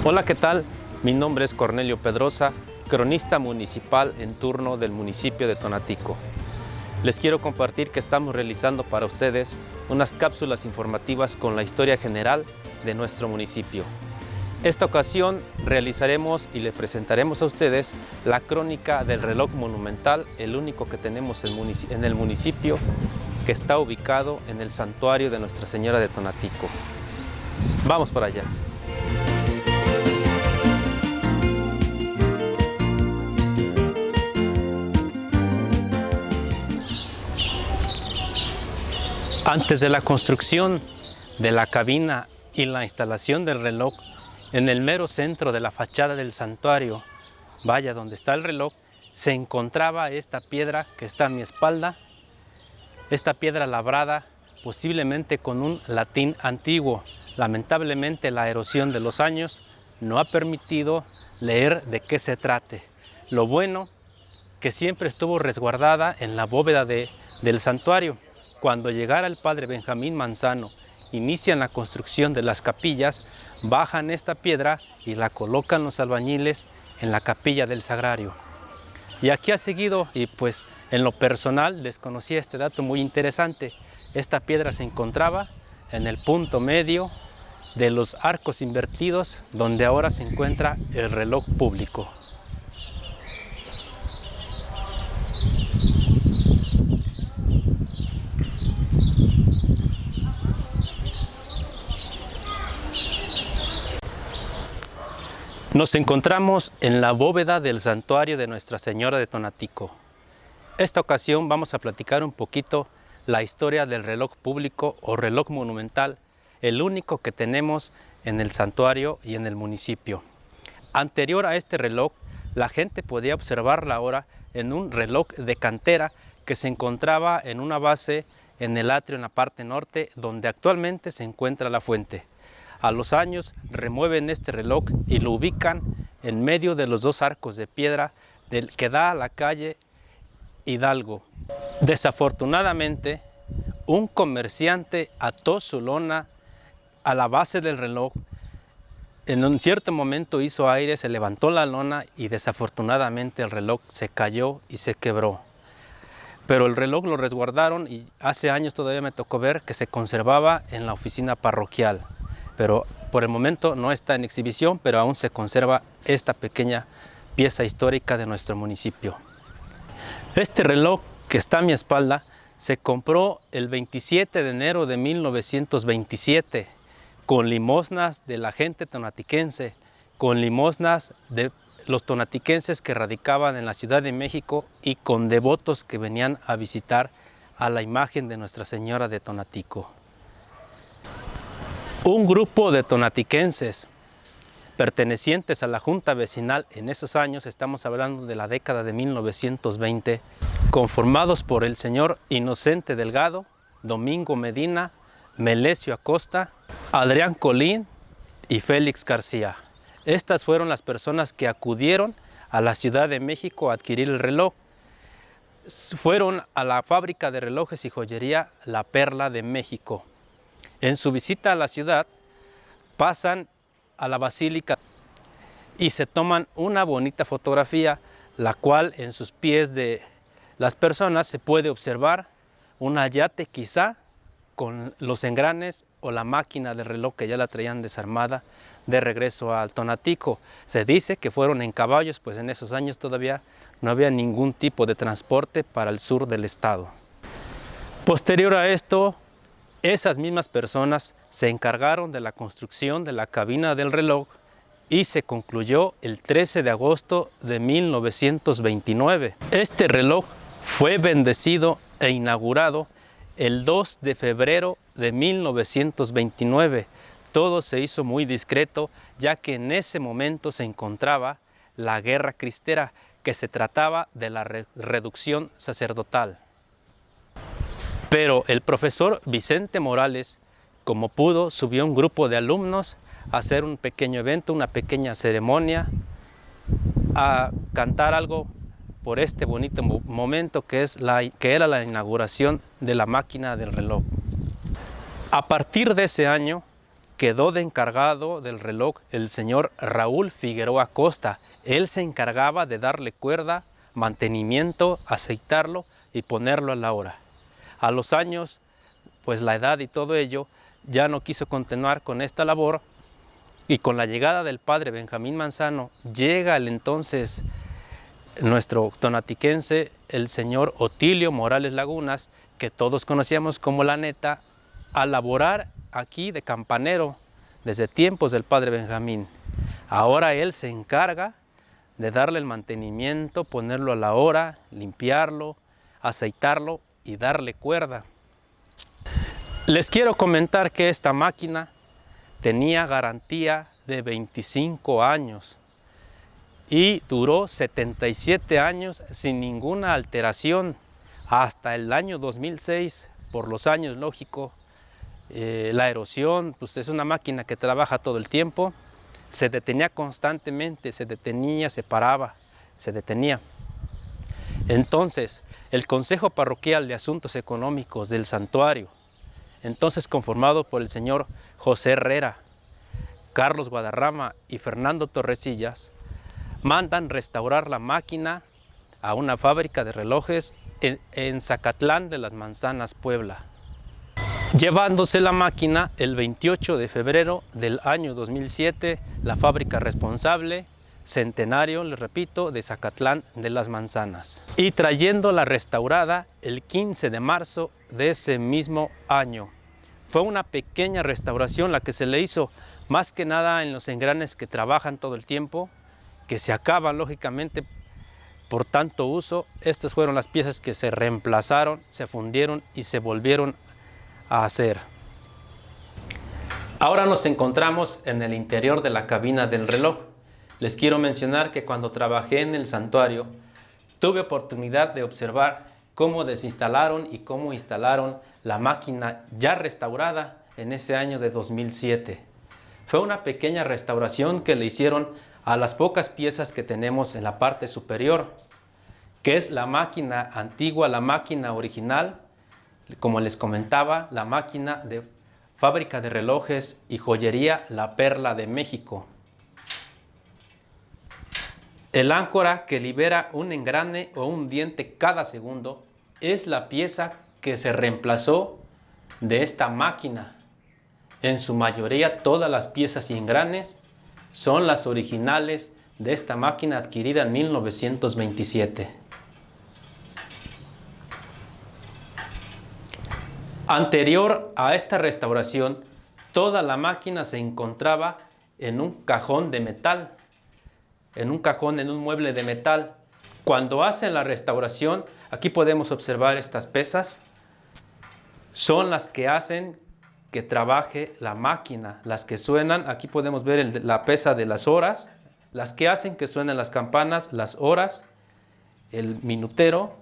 Hola, ¿qué tal? Mi nombre es Cornelio Pedrosa, cronista municipal en turno del municipio de Tonatico. Les quiero compartir que estamos realizando para ustedes unas cápsulas informativas con la historia general de nuestro municipio. Esta ocasión realizaremos y les presentaremos a ustedes la crónica del reloj monumental, el único que tenemos en el municipio, que está ubicado en el santuario de Nuestra Señora de Tonatico. Vamos para allá. Antes de la construcción de la cabina y la instalación del reloj, en el mero centro de la fachada del santuario, vaya donde está el reloj, se encontraba esta piedra que está a mi espalda, esta piedra labrada posiblemente con un latín antiguo. Lamentablemente la erosión de los años no ha permitido leer de qué se trate. Lo bueno que siempre estuvo resguardada en la bóveda del santuario. Cuando llegara el padre Benjamín Manzano, inician la construcción de las capillas, bajan esta piedra y la colocan los albañiles en la capilla del sagrario. Y aquí ha seguido, y pues en lo personal desconocía este dato muy interesante. Esta piedra se encontraba en el punto medio de los arcos invertidos, donde ahora se encuentra el reloj público. Nos encontramos en la bóveda del santuario de Nuestra Señora de Tonatico. Esta ocasión vamos a platicar un poquito la historia del reloj público o reloj monumental, el único que tenemos en el santuario y en el municipio. Anterior a este reloj, la gente podía observar la hora en un reloj de cantera que se encontraba en una base en el atrio en la parte norte, donde actualmente se encuentra la fuente. A los años remueven este reloj y lo ubican en medio de los dos arcos de piedra que da a la calle Hidalgo. Desafortunadamente, un comerciante ató su lona a la base del reloj. En un cierto momento hizo aire, se levantó la lona y desafortunadamente el reloj se cayó y se quebró. Pero el reloj lo resguardaron y hace años todavía me tocó ver que se conservaba en la oficina parroquial. Pero por el momento no está en exhibición, pero aún se conserva esta pequeña pieza histórica de nuestro municipio. Este reloj que está a mi espalda se compró el 27 de enero de 1927 con limosnas de la gente tonatiquense, con limosnas de los tonatiquenses que radicaban en la Ciudad de México y con devotos que venían a visitar a la imagen de Nuestra Señora de Tonatico. Un grupo de tonatiquenses pertenecientes a la Junta Vecinal en esos años, estamos hablando de la década de 1920, conformados por el señor Inocente Delgado, Domingo Medina, Melesio Acosta, Adrián Colín y Félix García. Estas fueron las personas que acudieron a la Ciudad de México a adquirir el reloj. Fueron a la fábrica de relojes y joyería La Perla de México. En su visita a la ciudad, pasan a la basílica y se toman una bonita fotografía, la cual en sus pies de las personas se puede observar un ayate quizá con los engranes o la máquina de reloj que ya la traían desarmada de regreso al Tonatico. Se dice que fueron en caballos, pues en esos años todavía no había ningún tipo de transporte para el sur del estado. Posterior a esto, esas mismas personas se encargaron de la construcción de la cabina del reloj y se concluyó el 13 de agosto de 1929. Este reloj fue bendecido e inaugurado el 2 de febrero de 1929. Todo se hizo muy discreto, ya que en ese momento se encontraba la Guerra Cristera, que se trataba de la reducción sacerdotal. Pero el profesor Vicente Morales, como pudo, subió un grupo de alumnos a hacer un pequeño evento, una pequeña ceremonia, a cantar algo por este bonito momento que era la inauguración de la máquina del reloj. A partir de ese año, quedó de encargado del reloj el señor Raúl Figueroa Costa. Él se encargaba de darle cuerda, mantenimiento, aceitarlo y ponerlo a la hora. A los años, pues la edad y todo ello, ya no quiso continuar con esta labor, y con la llegada del padre Benjamín Manzano llega el entonces nuestro tonatiquense, el señor Otilio Morales Lagunas, que todos conocíamos como La Neta, a laborar aquí de campanero desde tiempos del padre Benjamín. Ahora él se encarga de darle el mantenimiento, ponerlo a la hora, limpiarlo, aceitarlo y darle cuerda. Les quiero comentar que esta máquina tenía garantía de 25 años y duró 77 años sin ninguna alteración hasta el año 2006. Por los años, lógico, la erosión, pues es una máquina que trabaja todo el tiempo, se detenía constantemente, se detenía, se paraba, se detenía. Entonces, el Consejo Parroquial de Asuntos Económicos del Santuario, entonces conformado por el señor José Herrera, Carlos Guadarrama y Fernando Torresillas, mandan restaurar la máquina a una fábrica de relojes en Zacatlán de las Manzanas, Puebla. Llevándose la máquina el 28 de febrero del año 2007, la fábrica responsable, Centenario, les repito, de Zacatlán de las Manzanas. Y trayéndola restaurada el 15 de marzo de ese mismo año. Fue una pequeña restauración la que se le hizo, más que nada en los engranes que trabajan todo el tiempo, que se acaban lógicamente por tanto uso. Estas fueron las piezas que se reemplazaron, se fundieron y se volvieron a hacer. Ahora nos encontramos en el interior de la cabina del reloj. Les quiero mencionar que cuando trabajé en el santuario, tuve oportunidad de observar cómo desinstalaron y cómo instalaron la máquina ya restaurada en ese año de 2007. Fue una pequeña restauración que le hicieron a las pocas piezas que tenemos en la parte superior, que es la máquina antigua, la máquina original, como les comentaba, la máquina de fábrica de relojes y joyería La Perla de México. El áncora que libera un engrane o un diente cada segundo es la pieza que se reemplazó de esta máquina. En su mayoría todas las piezas y engranes son las originales de esta máquina adquirida en 1927. Anterior a esta restauración, toda la máquina se encontraba en un cajón de metal, en un mueble de metal. Cuando hacen la restauración, aquí podemos observar estas pesas, son las que hacen que trabaje la máquina, las que suenan. Aquí podemos ver la pesa de las horas, las que hacen que suenen las campanas, las horas, el minutero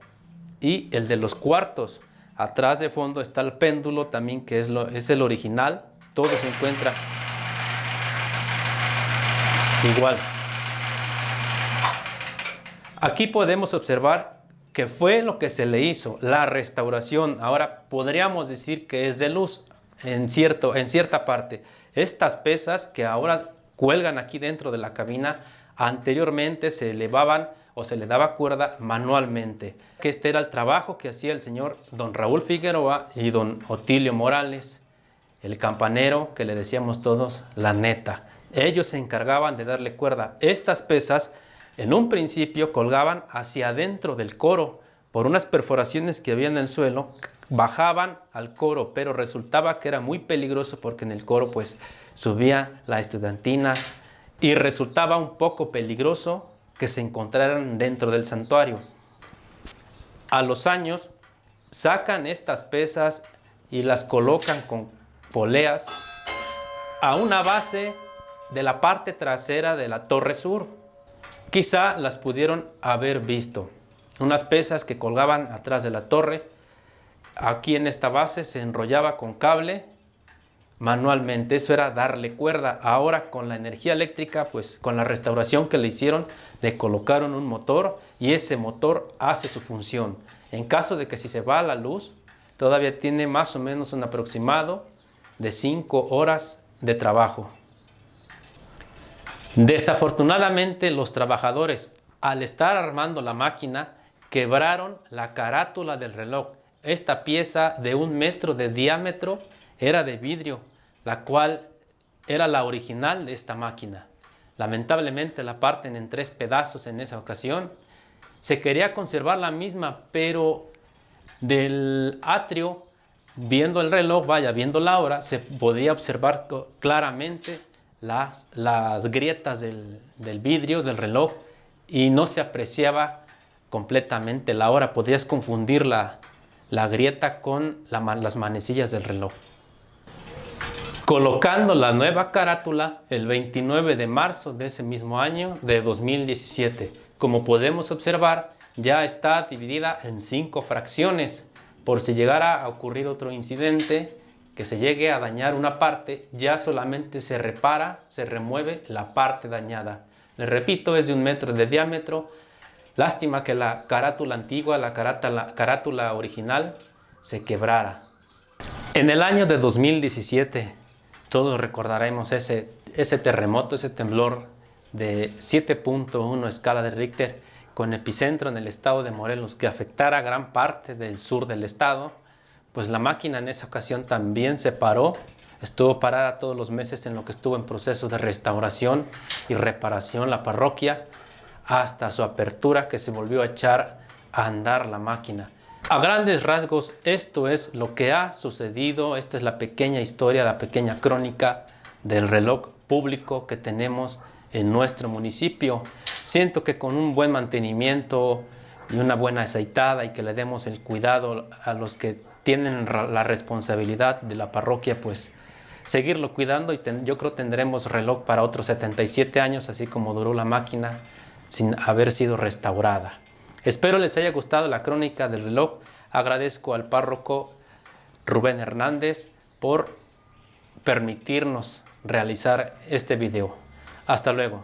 y el de los cuartos. Atrás de fondo está el péndulo también, que es el original. Todo se encuentra igual. Aquí podemos observar que fue lo que se le hizo, la restauración. Ahora podríamos decir que es de luz en cierta parte. Estas pesas que ahora cuelgan aquí dentro de la cabina, anteriormente se elevaban o se le daba cuerda manualmente. Este era el trabajo que hacía el señor don Raúl Figueroa y don Otilio Morales, el campanero que le decíamos todos La Neta. Ellos se encargaban de darle cuerda. Estas pesas en un principio colgaban hacia adentro del coro por unas perforaciones que había en el suelo, bajaban al coro, pero resultaba que era muy peligroso porque en el coro pues subía la estudiantina y resultaba un poco peligroso que se encontraran dentro del santuario. A los años sacan estas pesas y las colocan con poleas a una base de la parte trasera de la torre sur. Quizá las pudieron haber visto. Unas pesas que colgaban atrás de la torre. Aquí en esta base se enrollaba con cable manualmente. Eso era darle cuerda. Ahora con la energía eléctrica, pues con la restauración que le hicieron, le colocaron un motor y ese motor hace su función. En caso de que si se va la luz, todavía tiene más o menos un aproximado de 5 horas de trabajo. Desafortunadamente, los trabajadores, al estar armando la máquina, quebraron la carátula del reloj. Esta pieza de 1 metro de diámetro era de vidrio, la cual era la original de esta máquina. Lamentablemente la parten en 3 pedazos en esa ocasión. Se quería conservar la misma, pero del atrio, viendo el reloj, viendo la hora, se podía observar claramente las grietas del vidrio del reloj y no se apreciaba completamente la hora. Podías confundir la grieta con las manecillas del reloj. Colocando la nueva carátula el 29 de marzo de ese mismo año de 2017. Como podemos observar, ya está dividida en 5 fracciones. Por si llegara a ocurrir otro incidente, que se llegue a dañar una parte, ya solamente se repara, se remueve la parte dañada. Les repito, es de 1 metro de diámetro. Lástima que la carátula antigua, la carátula original, se quebrara. En el año de 2017, todos recordaremos ese terremoto, ese temblor de 7.1 escala de Richter, con epicentro en el estado de Morelos, que afectara gran parte del sur del estado. Pues la máquina en esa ocasión también se paró, estuvo parada todos los meses en lo que estuvo en proceso de restauración y reparación la parroquia, hasta su apertura, que se volvió a echar a andar la máquina. A grandes rasgos, esto es lo que ha sucedido. Esta es la pequeña historia, la pequeña crónica del reloj público que tenemos en nuestro municipio. Siento que con un buen mantenimiento y una buena aceitada, y que le demos el cuidado a los que tienen la responsabilidad de la parroquia, pues seguirlo cuidando, y yo creo tendremos reloj para otros 77 años, así como duró la máquina sin haber sido restaurada. Espero les haya gustado la crónica del reloj. Agradezco al párroco Rubén Hernández por permitirnos realizar este video. Hasta luego.